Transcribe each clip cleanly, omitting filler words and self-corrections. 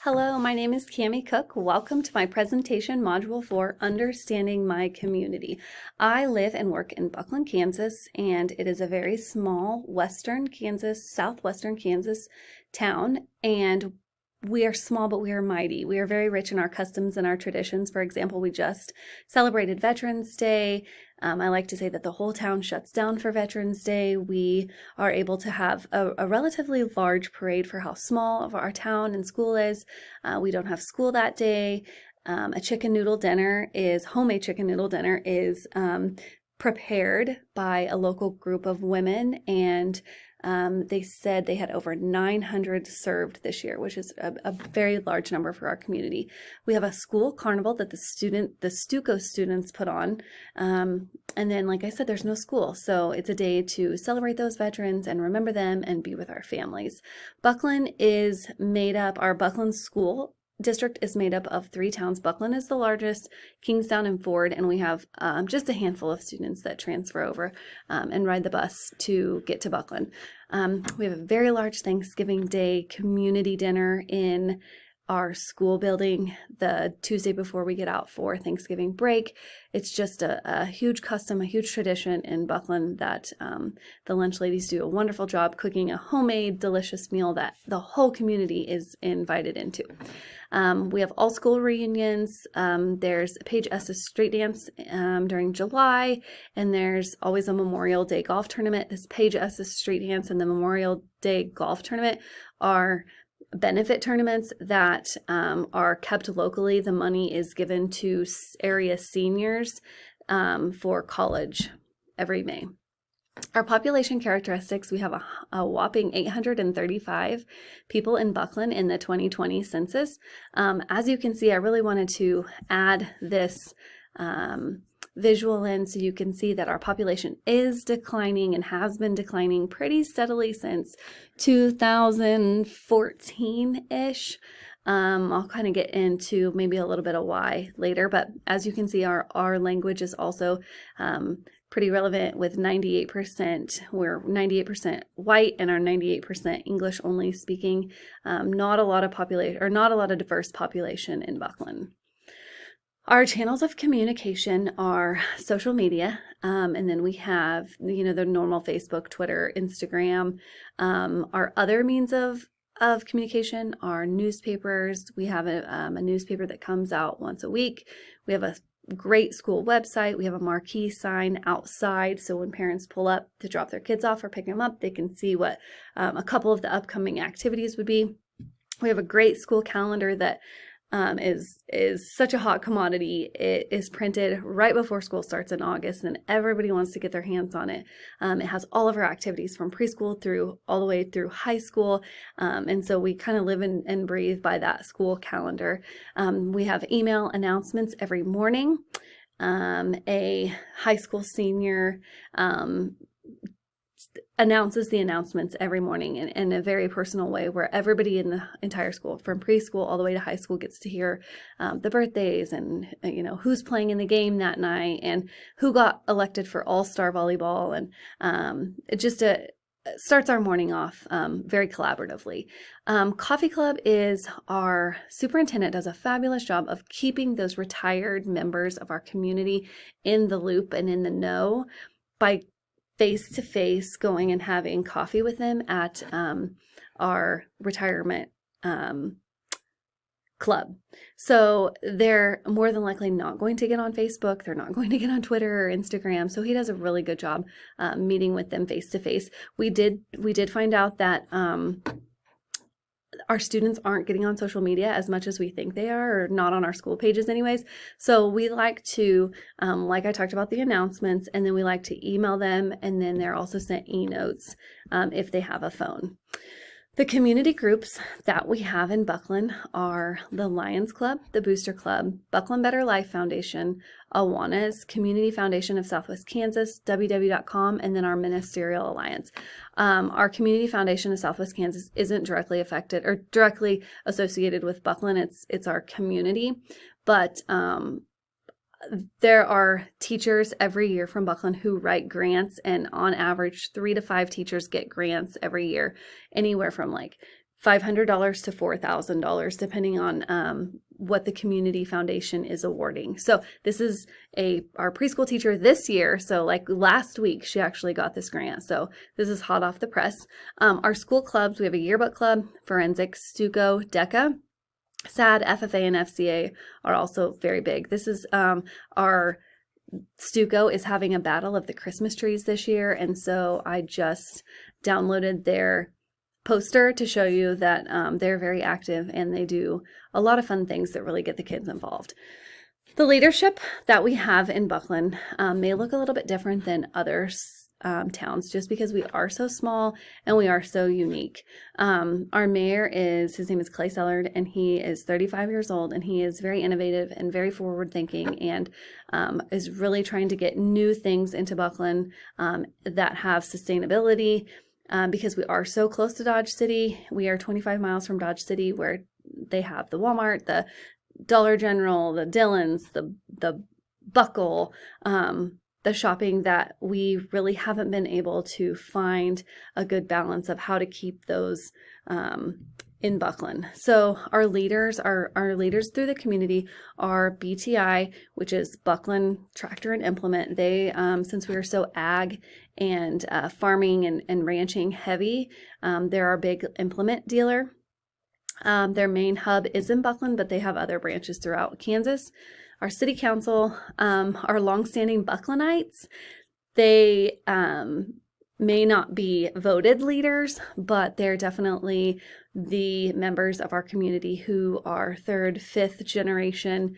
Hello, my name is Cami Cook. Welcome to my presentation module for Understanding My Community. I live and work in Buckland, Kansas, and it is a very small southwestern Kansas town, and we are small, but we are mighty. We are very rich in our customs and our traditions. For example, we just celebrated Veterans Day. I like to say that the whole town shuts down for Veterans Day. We are able to have a relatively large parade for how small of our town and school is. We don't have school that day. Homemade chicken noodle dinner is prepared by a local group of women, and they said they had over 900 served this year, which is a very large number for our community. We have a school carnival that the Stuco students put on. And then, like I said, there's no school. So it's a day to celebrate those veterans and remember them and be with our families. Our Buckland School District is made up of 3 towns. Buckland is the largest, Kingstown and Ford, and we have just a handful of students that transfer over and ride the bus to get to Buckland. We have a very large Thanksgiving Day community dinner in our school building the Tuesday before we get out for Thanksgiving break. It's just a huge custom, a huge tradition in Buckland that the lunch ladies do a wonderful job cooking a homemade, delicious meal that the whole community is invited into. We have all school reunions. There's Paige Estes Street Dance during July, and there's always a Memorial Day golf tournament. This Paige Estes Street Dance and the Memorial Day golf tournament are benefit tournaments that are kept locally. The money is given to area seniors for college every May. Our population characteristics, we have a whopping 835 people in Buckland in the 2020 census. As you can see, I really wanted to add this visual in so you can see that our population is declining and has been declining pretty steadily since 2014-ish. I'll kind of get into maybe a little bit of why later, but as you can see, our language is also pretty relevant with 98%. We're 98% white and our 98% English only speaking. Not a lot of diverse population in Buckland. Our channels of communication are social media, and then we have, the normal Facebook, Twitter, Instagram. Our other means of communication are newspapers. We have a newspaper that comes out once a week. We have a great school website. We have a marquee sign outside, so when parents pull up to drop their kids off or pick them up, they can see what a couple of the upcoming activities would be. We have a great school calendar that is such a hot commodity. It is printed right before school starts in August, and everybody wants to get their hands on it. It has all of our activities from preschool through all the way through high school, and so we kind of live and breathe by that school calendar. We have email announcements every morning. A high school senior announces the announcements every morning in a very personal way, where everybody in the entire school, from preschool all the way to high school, gets to hear the birthdays and who's playing in the game that night and who got elected for all-star volleyball, and it just starts our morning off very collaboratively. Coffee Club is our superintendent, does a fabulous job of keeping those retired members of our community in the loop and in the know by face-to-face going and having coffee with them at our retirement club. So they're more than likely not going to get on Facebook. They're not going to get on Twitter or Instagram. So he does a really good job meeting with them face-to-face. We did find out that our students aren't getting on social media as much as we think they are, or not on our school pages anyways. So we like to, like I talked about, the announcements, and then we like to email them, and then they're also sent e-notes if they have a phone. The community groups that we have in Buckland are the Lions Club, the Booster Club, Buckland Better Life Foundation, Awanas, Community Foundation of Southwest Kansas, WW.com, and then our Ministerial Alliance. Our Community Foundation of Southwest Kansas isn't directly affected or directly associated with Buckland. It's our community, but there are teachers every year from Buckland who write grants, and on average 3 to 5 teachers get grants every year, anywhere from like $500 to $4,000, depending on what the community foundation is awarding. So this is our preschool teacher this year. So like last week, she actually got this grant. So this is hot off the press. Our school clubs, we have a yearbook club, forensics, Stuco, DECA, SAD, FFA, and FCA are also very big. This is our Stuco is having a battle of the Christmas trees this year. And so I just downloaded their poster to show you that they're very active and they do a lot of fun things that really get the kids involved. The leadership that we have in Buckland may look a little bit different than other towns just because we are so small and we are so unique. Our mayor his name is Clay Sellard, and he is 35 years old, and he is very innovative and very forward thinking, and is really trying to get new things into Buckland that have sustainability. Because we are so close to Dodge City. We are 25 miles from Dodge City, where they have the Walmart, the Dollar General, the Dillons, the Buckle, the shopping that we really haven't been able to find a good balance of how to keep those in Buckland. So our leaders through the community are BTI, which is Buckland Tractor and Implement. They, since we are so ag and farming and ranching heavy, they're our big implement dealer. Their main hub is in Buckland, but they have other branches throughout Kansas. Our city council are longstanding Bucklandites. They may not be voted leaders, but they're definitely the members of our community who are third, fifth generation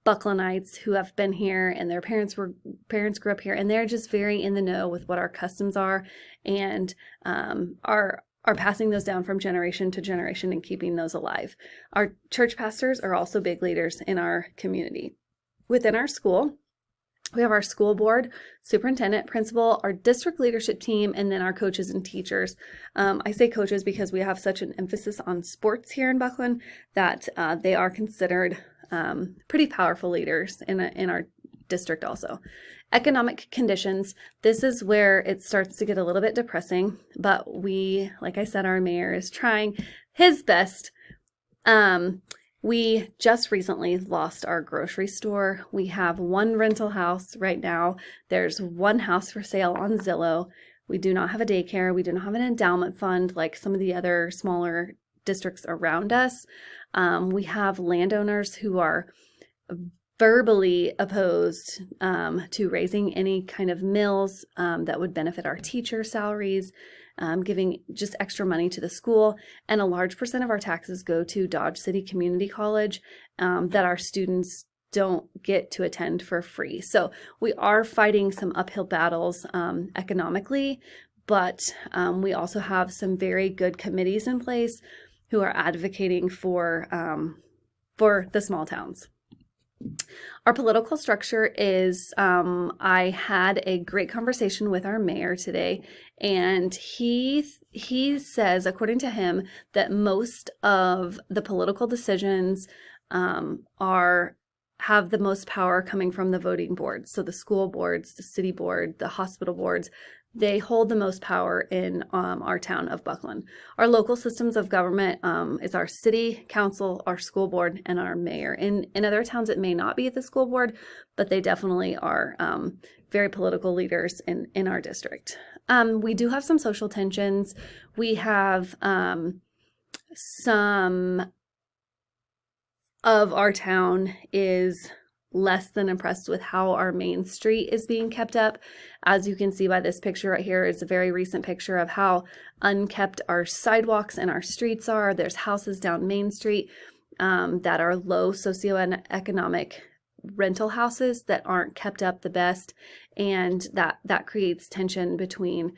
Bucklandites who have been here, and their parents grew up here, and they're just very in the know with what our customs are, and are passing those down from generation to generation and keeping those alive. Our church pastors are also big leaders in our community. Within our school, we have our school board, superintendent, principal, our district leadership team, and then our coaches and teachers. I say coaches because we have such an emphasis on sports here in Buckland that they are considered pretty powerful leaders in our district also. Economic conditions, this is where it starts to get a little bit depressing, but like I said, our mayor is trying his best. We just recently lost our grocery store. We have one rental house right now. There's one house for sale on Zillow. We do not have a daycare. We do not have an endowment fund like some of the other smaller districts around us. We have landowners who are verbally opposed to raising any kind of mills that would benefit our teacher salaries, giving just extra money to the school. And a large percent of our taxes go to Dodge City Community College that our students don't get to attend for free. So we are fighting some uphill battles economically, but we also have some very good committees in place who are advocating for the small towns. Our political structure is, I had a great conversation with our mayor today, and he says, according to him, that most of the political decisions have the most power coming from the voting boards. So the school boards, the city board, the hospital boards, they hold the most power in our town of Buckland. Our local systems of government is our city council, our school board, and our mayor. In other towns, it may not be the school board, but they definitely are very political leaders in our district. We do have some social tensions. We have some of our town is less than impressed with how our main street is being kept up. As you can see by this picture right here, it's a very recent picture of how unkept our sidewalks and our streets are. There's houses down Main Street that are low socioeconomic rental houses that aren't kept up the best, and that creates tension between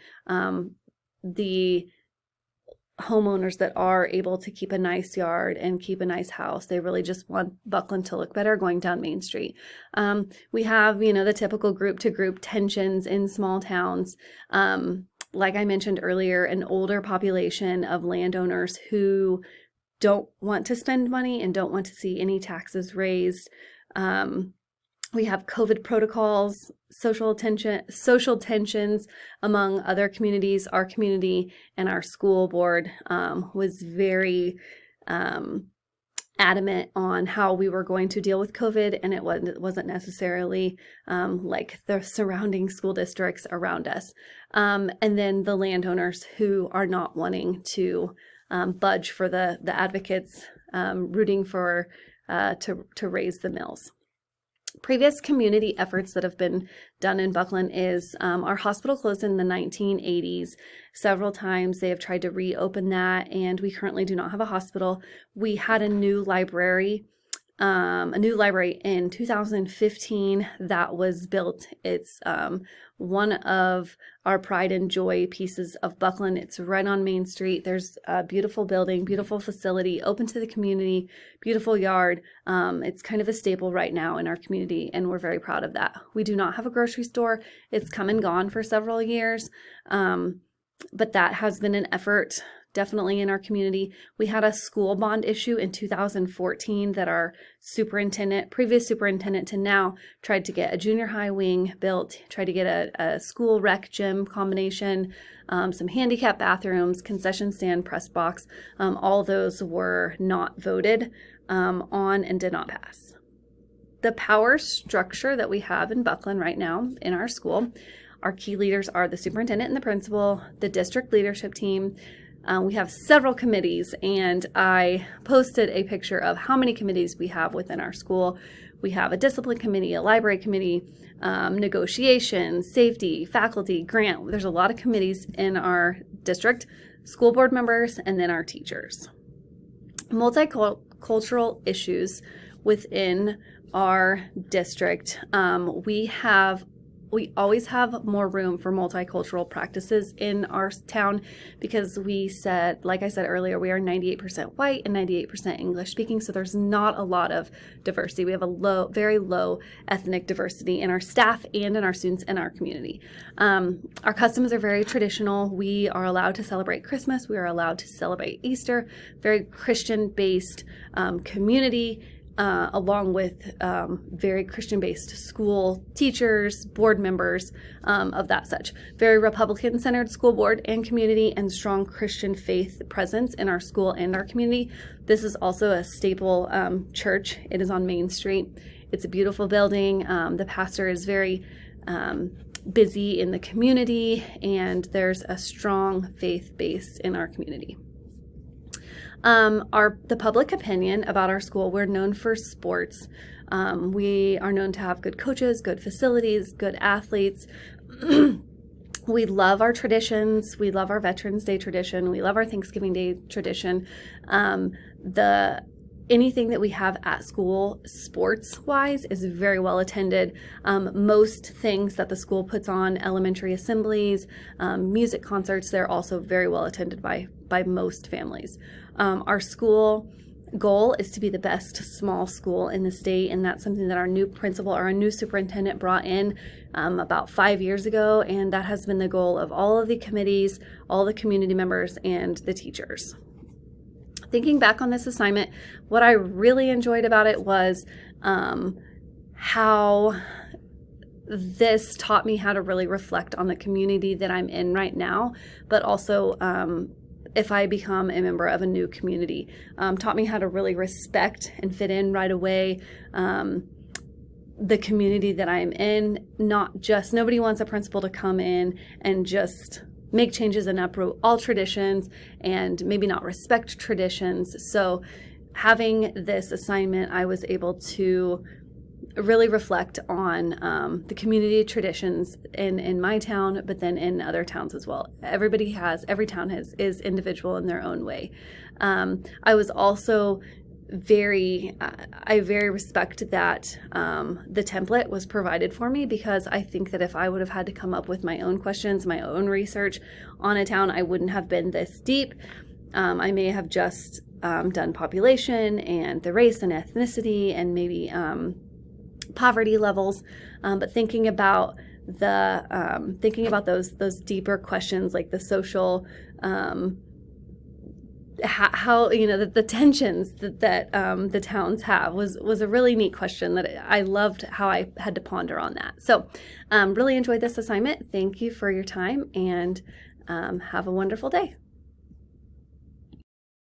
the homeowners that are able to keep a nice yard and keep a nice house. They really just want Buckland to look better going down Main Street. We have, the typical group to group tensions in small towns. Like I mentioned earlier, an older population of landowners who don't want to spend money and don't want to see any taxes raised. We have COVID protocols, social tensions among other communities. Our community and our school board was very adamant on how we were going to deal with COVID, and it wasn't necessarily like the surrounding school districts around us. And then the landowners who are not wanting to budge for the advocates rooting for to raise the mills. Previous community efforts that have been done in Buckland is our hospital closed in the 1980s. Several times they have tried to reopen that, and we currently do not have a hospital. We had a new library in 2015 that was built. It's one of our pride and joy pieces of Buckland. It's right on Main Street. There's a beautiful building, beautiful facility, open to the community, beautiful yard. It's kind of a staple right now in our community, and we're very proud of that. We do not have a grocery store. It's come and gone for several years, but that has been an effort definitely in our community. We had a school bond issue in 2014 that our previous superintendent to now, tried to get a junior high wing built, tried to get a school rec gym combination, some handicap bathrooms, concession stand, press box. All those were not voted on and did not pass. The power structure that we have in Buckland right now in our school, our key leaders are the superintendent and the principal, the district leadership team. We have several committees, and I posted a picture of how many committees we have within our school. We have a discipline committee, a library committee, negotiations, safety, faculty, grant. There's a lot of committees in our district, school board members, and then our teachers. Multicultural issues within our district. We always have more room for multicultural practices in our town because like I said earlier, we are 98% white and 98% English speaking, so there's not a lot of diversity. We have a very low ethnic diversity in our staff and in our students and our community. Our customs are very traditional. We are allowed to celebrate Christmas. We are allowed to celebrate Easter. Very Christian-based community. Along with very Christian-based school teachers, board members of that such. Very Republican-centered school board and community, and strong Christian faith presence in our school and our community. This is also a staple church. It is on Main Street. It's a beautiful building. The pastor is very busy in the community, and there's a strong faith base in our community. The public opinion about our school, we're known for sports. We are known to have good coaches, good facilities, good athletes. We love our traditions. We love our Veterans Day tradition. We love our Thanksgiving Day tradition. Anything that we have at school sports-wise is very well attended. Most things that the school puts on, elementary assemblies, music concerts, they're also very well attended by most families. Our school goal is to be the best small school in the state, and that's something that our new principal or our new superintendent brought in about 5 years ago, and that has been the goal of all of the committees, all the community members, and the teachers. Thinking back on this assignment, what I really enjoyed about it was how this taught me how to really reflect on the community that I'm in right now, but also if I become a member of a new community. Taught me how to really respect and fit in right away. The community that I'm in, nobody wants a principal to come in and just make changes and uproot all traditions and maybe not respect traditions. So having this assignment, I was able to really reflect on the community traditions in my town, but then in other towns as well. Every town is individual in their own way. I was also I very respect that the template was provided for me, because I think that if I would have had to come up with my own questions, my own research on a town, I wouldn't have been this deep. I may have just done population and the race and ethnicity and maybe poverty levels, but thinking about those deeper questions like the social how the tensions that the towns have was a really neat question that I loved how I had to ponder on that. So really enjoyed this assignment. Thank you for your time, and have a wonderful day.